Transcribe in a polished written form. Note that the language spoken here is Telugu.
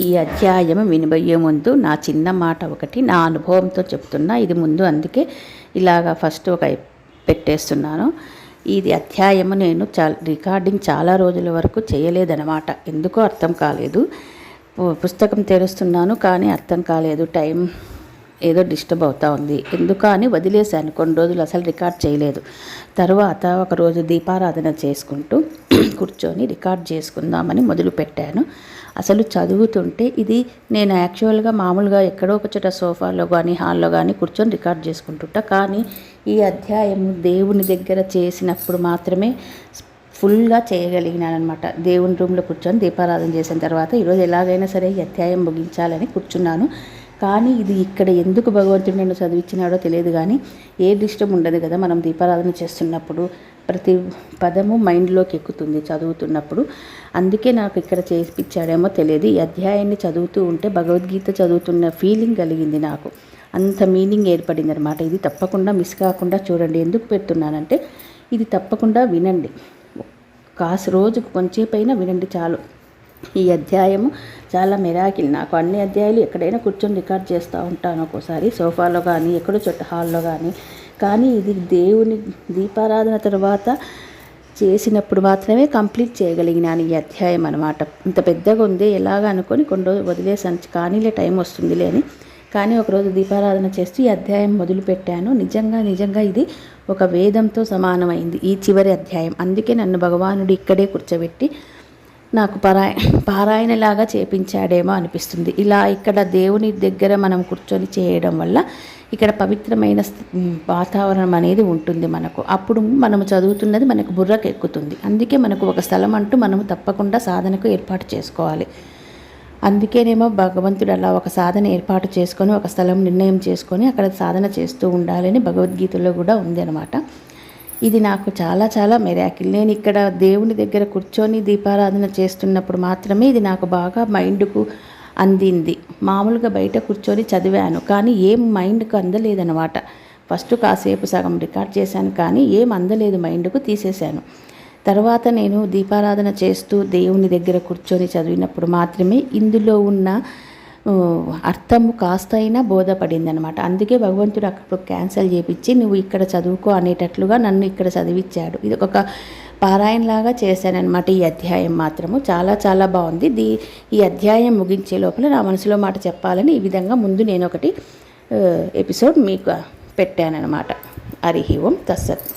ఈ అధ్యాయం వినబోయే ముందు నా చిన్న మాట ఒకటి నా అనుభవంతో చెప్తున్నా. ఇది ముందు అందుకే ఇలాగా ఫస్ట్ ఒక పెట్టేస్తున్నాను. ఇది అధ్యాయము నేను రికార్డింగ్ చాలా రోజుల వరకు చేయలేదన్నమాట. ఎందుకో అర్థం కాలేదు. పుస్తకం తెరుస్తున్నాను కానీ అర్థం కాలేదు. టైం ఏదో డిస్టర్బ్ అవుతూ ఉంది. ఎందుకు అని వదిలేశాను. కొన్ని రోజులు అసలు రికార్డ్ చేయలేదు. తర్వాత ఒకరోజు దీపారాధన చేసుకుంటూ కూర్చొని రికార్డ్ చేసుకుందామని మొదలుపెట్టాను. అసలు చదువుతుంటే ఇది నేను యాక్చువల్గా మామూలుగా ఎక్కడో ఒక చోట సోఫాలో కానీ హాల్లో కానీ కూర్చొని రికార్డ్ చేసుకుంటుంటా. కానీ ఈ అధ్యాయం దేవుని దగ్గర చేసినప్పుడు మాత్రమే ఫుల్గా చేయగలిగినాను అనమాట. దేవుని రూమ్లో కూర్చొని దీపారాధన చేసిన తర్వాత ఈరోజు ఎలాగైనా సరే ఈ అధ్యాయం ముగించాలని కూర్చున్నాను. కానీ ఇది ఇక్కడ ఎందుకు భగవంతుడు నన్ను చదివించినాడో తెలియదు. కానీ ఏ డిస్టర్బ్ ఉండదు కదా మనం దీపారాధన చేస్తున్నప్పుడు. ప్రతి పదము మైండ్లోకి ఎక్కుతుంది చదువుతున్నప్పుడు. అందుకే నాకు ఇక్కడ చేయించాడేమో తెలియదు. ఈ అధ్యాయాన్ని చదువుతూ ఉంటే భగవద్గీత చదువుతున్న ఫీలింగ్ కలిగింది నాకు. అంత మీనింగ్ ఏర్పడింది అనమాట. ఇది తప్పకుండా మిస్ కాకుండా చూడండి. ఎందుకు పెడుతున్నానంటే ఇది తప్పకుండా వినండి. రోజుకు కొంచెంపైన వినండి చాలు. ఈ అధ్యాయము చాలా మిరాకిల్. నాకు అన్ని అధ్యాయాలు ఎక్కడైనా కూర్చొని రికార్డ్ చేస్తూ ఉంటాను. ఒక్కోసారి సోఫాలో కానీ ఎక్కడో చోట హాల్లో కానీ ఇది దేవుని దీపారాధన తర్వాత చేసినప్పుడు మాత్రమే కంప్లీట్ చేయగలిగినాను ఈ అధ్యాయం అనమాట. ఇంత పెద్దగా ఉంది ఎలాగా అనుకొని కొన్ని రోజులు వదిలేసాను. కానీలే టైం వస్తుందిలే అని. కానీ ఒకరోజు దీపారాధన చేస్తూ ఈ అధ్యాయం మొదలుపెట్టాను. నిజంగా ఇది ఒక వేదంతో సమానమైంది ఈ చివరి అధ్యాయం. అందుకే నన్ను భగవానుడు ఇక్కడే కూర్చోబెట్టి నాకు పారాయణలాగా చేపించాడేమో అనిపిస్తుంది. ఇలా ఇక్కడ దేవుని దగ్గర మనం కూర్చొని చేయడం వల్ల ఇక్కడ పవిత్రమైన వాతావరణం అనేది ఉంటుంది మనకు. అప్పుడు మనము చదువుతున్నది మనకు బుర్రకు ఎక్కుతుంది. అందుకే మనకు ఒక స్థలం అంటూ మనము తప్పకుండా సాధనకు ఏర్పాటు చేసుకోవాలి. అందుకేనేమో భగవంతుడు అలా ఒక సాధన ఏర్పాటు చేసుకొని ఒక స్థలం నిర్ణయం చేసుకొని అక్కడ సాధన చేస్తూ ఉండాలని భగవద్గీతలో కూడా ఉంది అనమాట. ఇది నాకు చాలా మిరాకిల్. నేను ఇక్కడ దేవుని దగ్గర కూర్చొని దీపారాధన చేస్తున్నప్పుడు మాత్రమే ఇది నాకు బాగా మైండ్కు అందింది. మామూలుగా బయట కూర్చొని చదివాను కానీ ఏం మైండ్కు అందలేదన్నమాట. ఫస్ట్ కాసేపు సగం రికార్డ్ చేశాను కానీ ఏం అందలేదు, మైండ్కు తీసేశాను. తర్వాత నేను దీపారాధన చేస్తూ దేవుని దగ్గర కూర్చొని చదివినప్పుడు మాత్రమే ఇందులో ఉన్న అర్థము కాస్త అయినా బోధపడింది అనమాట. అందుకే భగవంతుడు అక్కడ క్యాన్సిల్ చేయించి నువ్వు ఇక్కడ చదువుకో అనేటట్లుగా నన్ను ఇక్కడ చదివించాడు. ఇది ఒక పారాయణలాగా చేశానన్నమాట. ఈ అధ్యాయం మాత్రము చాలా బాగుంది. ఈ అధ్యాయం ముగించే లోపల నా మనసులో మాట చెప్పాలని ఈ విధంగా ముందు నేను ఒకటి ఎపిసోడ్ మీకు పెట్టానన్నమాట. హరి ఓం తస్సత్.